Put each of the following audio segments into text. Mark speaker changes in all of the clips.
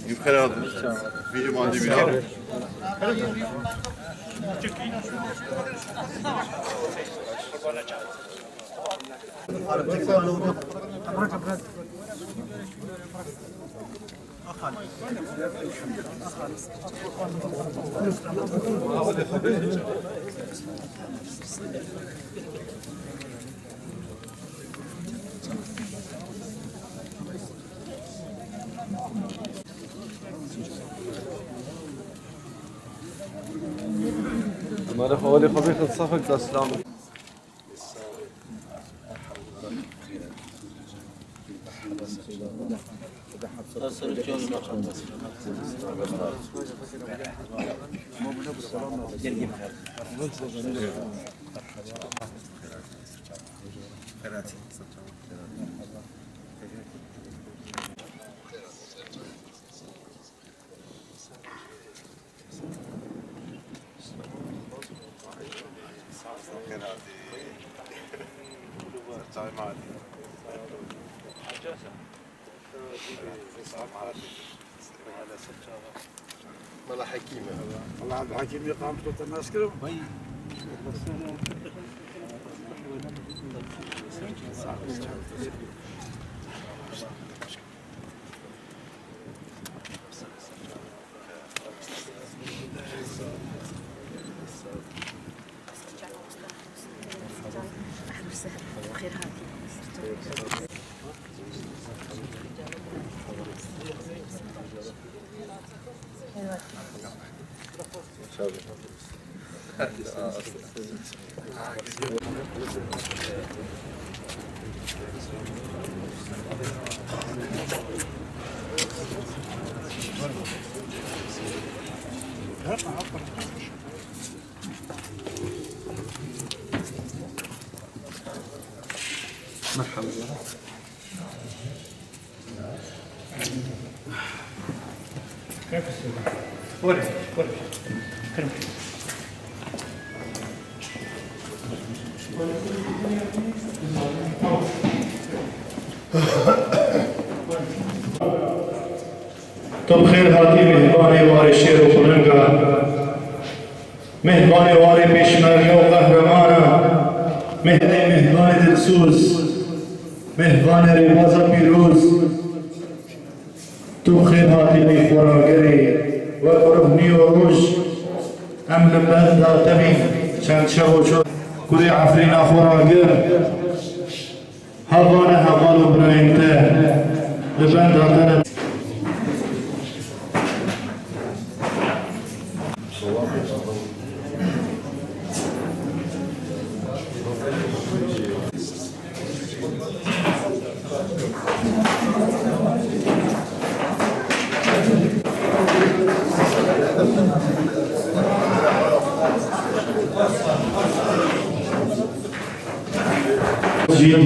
Speaker 1: Yukarı aldım. Bilim andi bir al.
Speaker 2: مرة حوالي خبيث الصفق الإسلام.
Speaker 1: والله حكيمة
Speaker 3: والله عبد الحكيم يقام بطولة الناس كلهم
Speaker 4: بخير هاتي
Speaker 2: مرحبا.
Speaker 3: كيف السودان؟ ورد كرم
Speaker 5: تو بخیر هاتی مهبانی واری شیر و بلنگا مهبانی واری پیشمرگی و قهرمانا مهبانی دلسوز مهبانی ریاض پیروز تو بخیر هاتی لی خوراگری و قربنی و روش ام لبند داتمی چند شو شو کری عفرینا خوراگر هوانه هوالو براینته لبند داتنه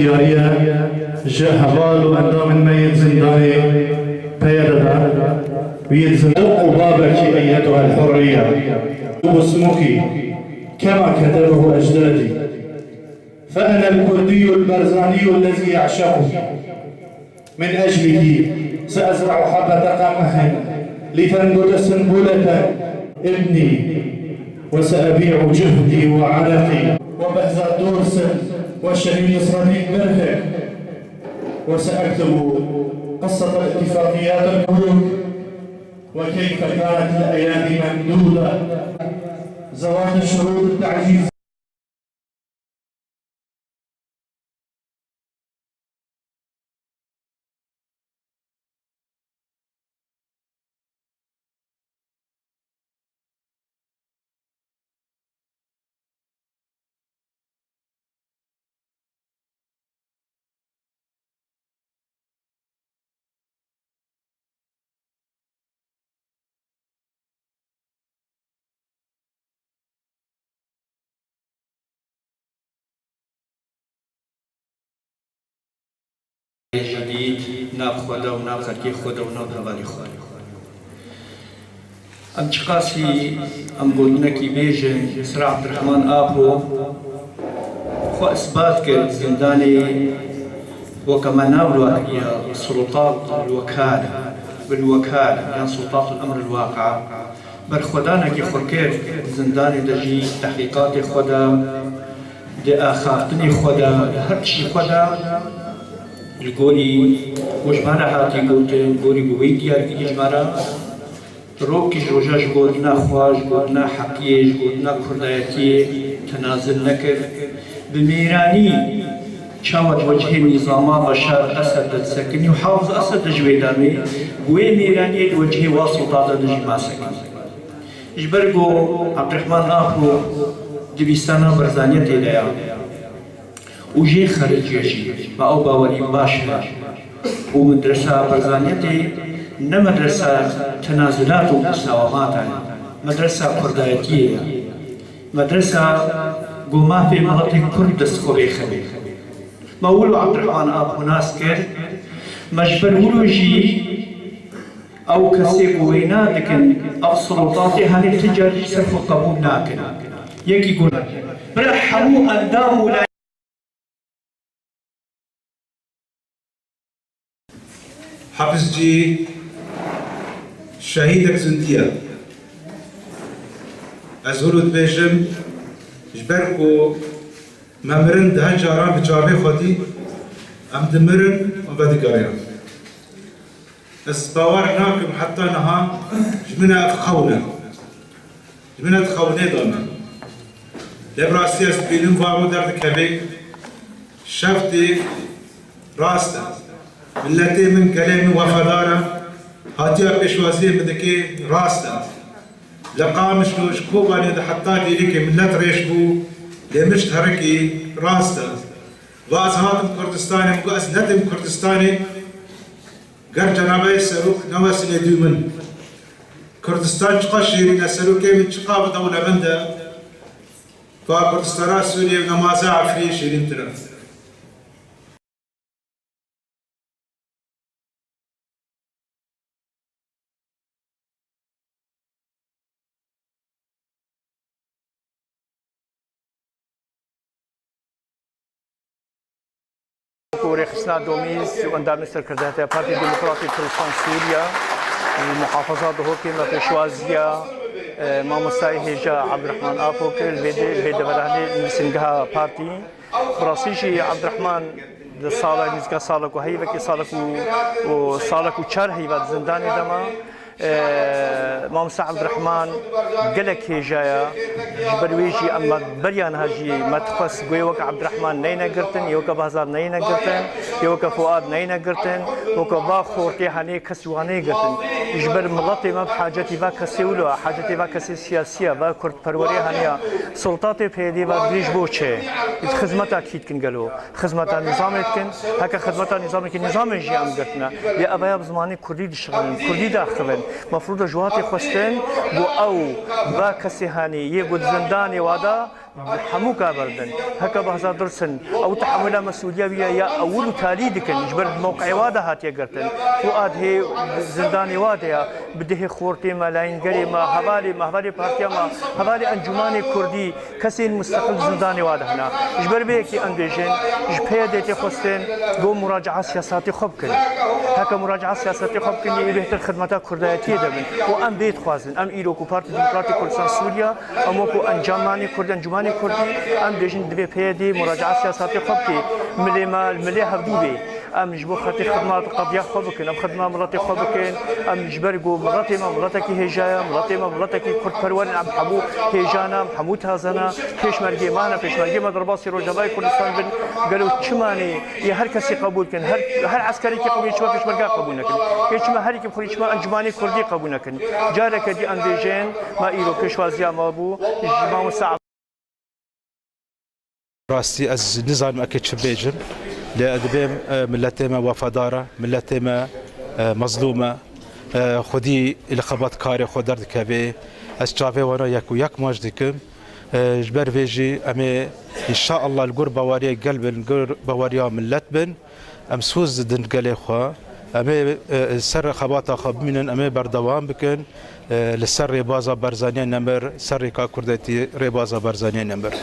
Speaker 5: دیاریه جهوال و اندام الميت زنداني بيردا ويلزم بابك ايتها الحريه واسمك كما كتبه اجدادي فانا الكردي البرزاني الذي يعشقك من اجلك سازرع حبه قمح لتنبت سنبله ابني وسابيع جهدي وعرقي وبهزة دورس والشهيد إسرائيل برهك وسأكتب قصة الاتفاقيات الملوك وكيف كانت الأيادي ممدودة زوال شروط التعجيز
Speaker 6: جديد ناب خدا وناب خلقي خدا وناب هوالي خدا ام تشقاسي ام بودنكي بيجن سرع عبد الرحمن آبو خو اثبات كرد زنداني وكما ناولوا هي سلطات الوكالة بالوكالة يعني سلطات الامر الواقع بر خدانا كي خوركير زنداني دجي تحقيقات خدا دي اخافتني خدا هرشي خدا الجوري وجمارة هاتي قلت جوري بويديا جمارة روكي جوجاج قلنا خواج قلنا حقيج قلنا كردايتي تنازل نكر بميراني شاوت وجه النظام بشار أسد السكني وحافظ أسد جويدامي بوي ميراني وجه واسطات دجي ما سكن جبرقو عبد الرحمن آخو دبيستانا برزانيتي ليا وجي خارج يجي ما أو باوري باشا ومدرسة برزانيتي نمدرسة تنازلات ومساومات مدرسة كردايتية مدرسة قوما في مناطق كردس خوي خبي ما ولو عبد الرحمن أبو ناسكر مجبر ولو جي أو كسي قوينا لكن السلطات هاني تجاري سرف قبول ناكن يكي يقول برحموا أنداموا لا
Speaker 7: حفظ جي شهيدك زندية أزهرود بيجم جبركو ممرن ده جاران بجابي خودي أم دمرن وبدي قريان باور ناكم حتى نها جمنا تخونا دانا لبراسياس بينم وامو درد كبي شفتي راستا ملتي من كلامي وفدارة هاتيا بشوازي بدكي راستا لقامش لو شكوباني ده حتى ديريكي ملت ريشبو لمش تهركي راستا واز هاتم كردستاني مقاس ندم كردستاني قر جنابي سروك نواس اليدومن كردستان تقشيرين سروكي من شقاب دولة مندا فكردستان سوريا ونمازا عفري شيرين ترى
Speaker 8: كوري خسنا دوميز واندام مستر كرداتي بارتي ديمقراطي كردستان سوريا المحافظات هوكي متشوازيا ما مستعي هجا عبد الرحمن آبوكر الفيديو برهني مسنجها بارتي براسيشي عبد الرحمن صالك نزكا صالك وهيبك صالك وصالك وشار هيبات زنداني دما مام عبد الرحمن قالك هجايا جبرويجي اما بريان هاجي ما تخص قوي عبد الرحمن نينا قرتن يوكا بازار نينا قرتن يوكا فؤاد نينا قرتن يوكا باخورتي هاني كسواني قرتن جبر مغطي ما بحاجتي با كسيولو حاجتي با كسي سياسيه با كرد بروري هانيا سلطاتي بيدي با بريج بوچه خدمتها اكيد كن قالوا خدمتها نظام كن هكا خدمتها نظام كن نظام جي ام قرتنا يا ابايا بزماني كردي دشغلن كردي داخلن مفروض جواتي خوستن بو او با كسي هاني يقود زنداني وادا حمو كابردن هكا بهزا درسن او تحملها مسؤوليه ويا يا اول تالي دكن جبر موقع وادا هات يقرتن فؤاد هي زنداني وادا بده خورتي ملاين قري ما هبالي بارتيا ما هبالي انجماني كردي كسي مستقل زنداني وادا هنا جبر بيكي انديجن جبهدتي خوستن بو مراجعه سياساتي خبكن هكا مراجعه سياساتي خبكن يبهتر خدمتها كردياتي دبن وام بيت خوازن ام ايروكو بارتي ديمقراطي كردستان سوريا اموكو انجماني كرد انجماني كردي ام ديجن دبي بيدي مراجعه سياساتي خبكي ملي هبدوبي ام جبو خاطر خدمات قضيه خبكن ام خدمه مراتي خبكن ام جبرقو مراتي ما مراتكي هجايا مراتي ما مراتكي كرد پرورن ام حمو هجانا حمو تازنا پیشمرگی مانا پیشمرگی مدرباسی روجلای کردستان بن قالوا چماني يا هر كسي قبول كن هر عسكري كي قبول يشوا پیشمرگا قبول نكن يچما هر كي بخوري يچما انجماني كردي قبول نكن جارك دي انديجن ما ايرو پیشوازيا ما بو جما مساعد
Speaker 9: راستي از نظام اكيد بيجم لأدبيم ملتنا وفدارة ملتنا مظلومة خدي الخبط كاري خدرد كبي أشجافي وانا يك ماجدكم جبر فيجي أمي إن شاء الله القربة واريا قلب القربة واريا ملت بن ام سوز دنقلي خوا امي سر خباتا خبمين امي بردوام بكن لسر ريبازا برزانيا نمر سر كا كردتي ريبازا برزانيا نمر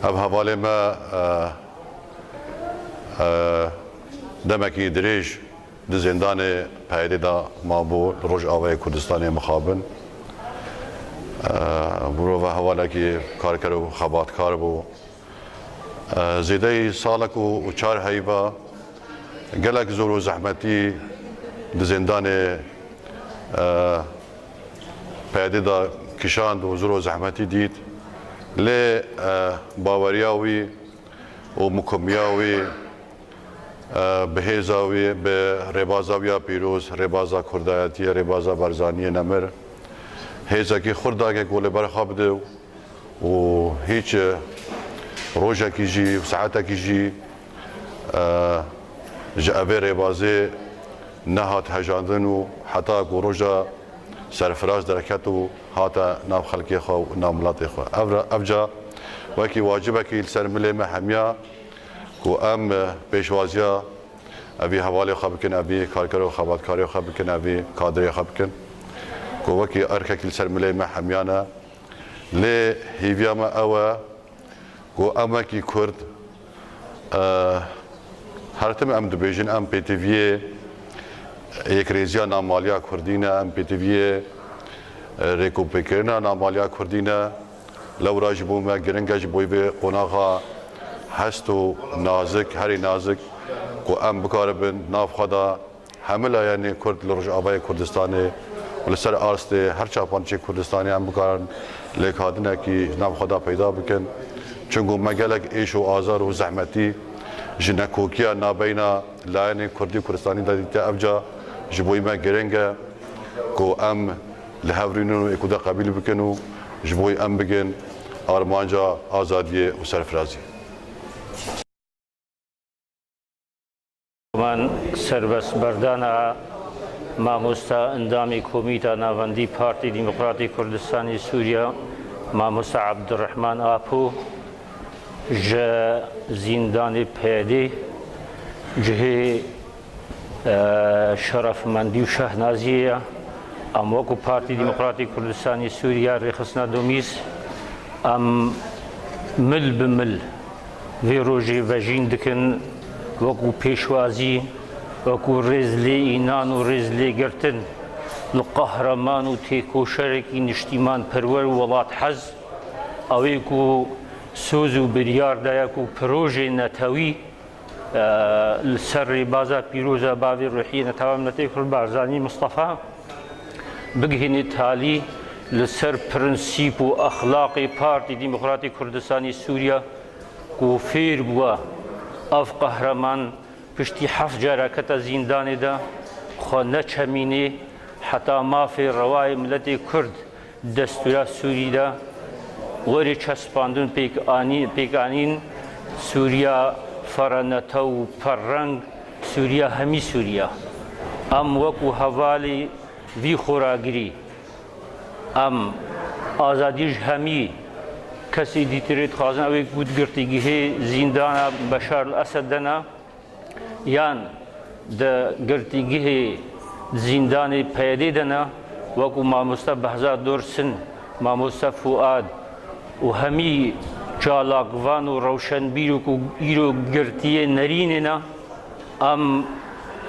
Speaker 1: اب حواله ما دمكي دريج دزندان پیدا ما بو روج آوای کردستان مخابن برو و حواله کی کار کرو خبات کار بو زیده سالک و چار هیبا گلک زور و زحمتی دزندان پیدا کشاند و زور و زحمتی دید لی باوریاوی و مکمیاوی بهزاوی به ربازاویا پیروز ربازا کردایتی ربازا برزانی نمر هیزا کی خوردا که گل بر خواب دو و هیچ روزا کی جی و ساعتا کی جی جابه ربازه نهات هجاندن و حتی کو روزا سرفراز درکت و هاتا نام خلقی خو و نام ملاتی خو افجا وکی واجبه کی سر ملی محمیا کو ام پیشوازیا ابي حواله خبكن ابي كاركرو خبات كاريو خبكن ابي كادري خبكن کو وكي اركك السرملي ما حميانا لي هيفيا ما اوا کو اما كي كرد هرتم ام دبيجن ام بي تي في يكريزيا ناماليا كردينا ام بي تي في ريكو بكرنا ناماليا كردينا لو راجبو ما جرنجاج بوي قناغا هستو نازك هري نازك کو ام بکاربن ناف خدا حمله یعنی کرد لرجعبای کردستانی ولسر آرسته هر چاپانچه کردستانی ام بکارن لیکادنه کی ناف خدا پیدا بکن چونگو مگلک ایش و آزار و زحمتی جنکوکیا نابینا لاینی کردی کردستانی دادیتا افجا جبوی ما گرنگه کو ام لهورینو اکودا قبیل بکنو جبوی ام بگن آرمانجا آزادی و سرفرازی
Speaker 10: من سربست بردان ماموستا اندامی کمیتا ناوندی پارتی دموکراتی کردستانی سوریا ماموستا عبدالرحمن آپو جه زندان پیدی جه شرف مندی و شهنازیه ام وکو پارتی دموکراتی کردستانی سوریا ریخصنا دومیز ام مل بمل وی روژی وجین دکن وەکو پێشوازی وەکو ڕێز لێ ئینان و ڕێز لێگرتن لە قەهرەمان و تێکۆشەرێکی نیشتیمان پەروەر وڵات حەز ئەوەیەک و سۆز و بریاردایەک و پرۆژێ نەتەوی لەسەر ڕێبازە پیرۆزە باوی ڕوحی نەتەوا ملەتەی کورد بارزانی مستەفا بگهێنێت تالی لەسەر پرنسیپ و ئەخلاقی پارتی دیموکراتی کوردستانی سووریا و فێر بووە اف قهرمان پشتی 7 جاره کتا زندان دا خو نچمینه حتی مافی روای ملت کرد دستور سوری دا وری چسپاندون پیکانین سوریا فرنتو پررنگ سوریا همی سوریا ام وکو حوالی وی خوراگری ام آزادیش همی کسی دیتریت خوازن اوی بود گرتیگی زندان بشار الاسد دنا یان ده گرتیگی زندان پیدی دنا وکو ماموستا بهزاد دورسن ماموستا فؤاد و همی چالاقوان و روشنبیر و ایرو گرتیه نریننا ام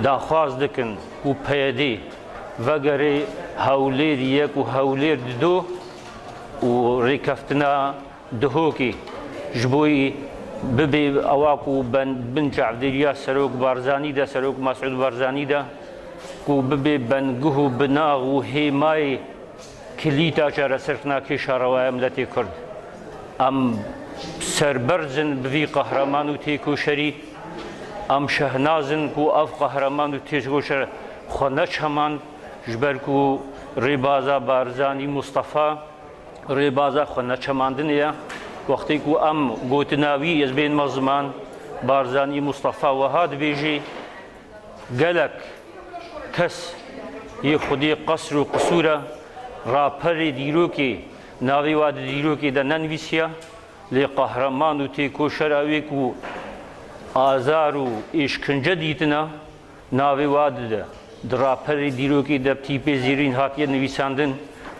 Speaker 10: داخواز دکن و پیدی وگره هولیر یک و هولیر دو و ریکفتنا دهوکی جبوی ببی اواکو بن عبدالیا سروک بارزانی دا سروک مسعود بارزانی دا کو ببی بنگهو بناغ و هیمای کلیتا چرا سرکنا که شاروای ملتی کرد ام سربرزن بوی قهرمان و تیکو شری ام شهنازن کو اف قهرمان و تیکو شری خونش همان جبر کو ریبازا بارزانی مصطفی ریبازا خونه چماندنیه وقتی که ام گوتناوی از بین مزمان بارزانی مصطفی و هاد بیجی گلک کس یه خودی قصر و قصوره راپر دیروکی ناوی واد دیروکی ده ننویسیه لی قهرمان و تیکو شراوی که ئازار و ئیشکنجە دیتنە ناوێ وا دەدە دراپەری دیرۆکی دەپتی پێ زیرین هاتیە نویساندن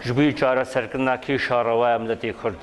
Speaker 10: ji bo çareserkirina kê şarawaya milletê Kurd.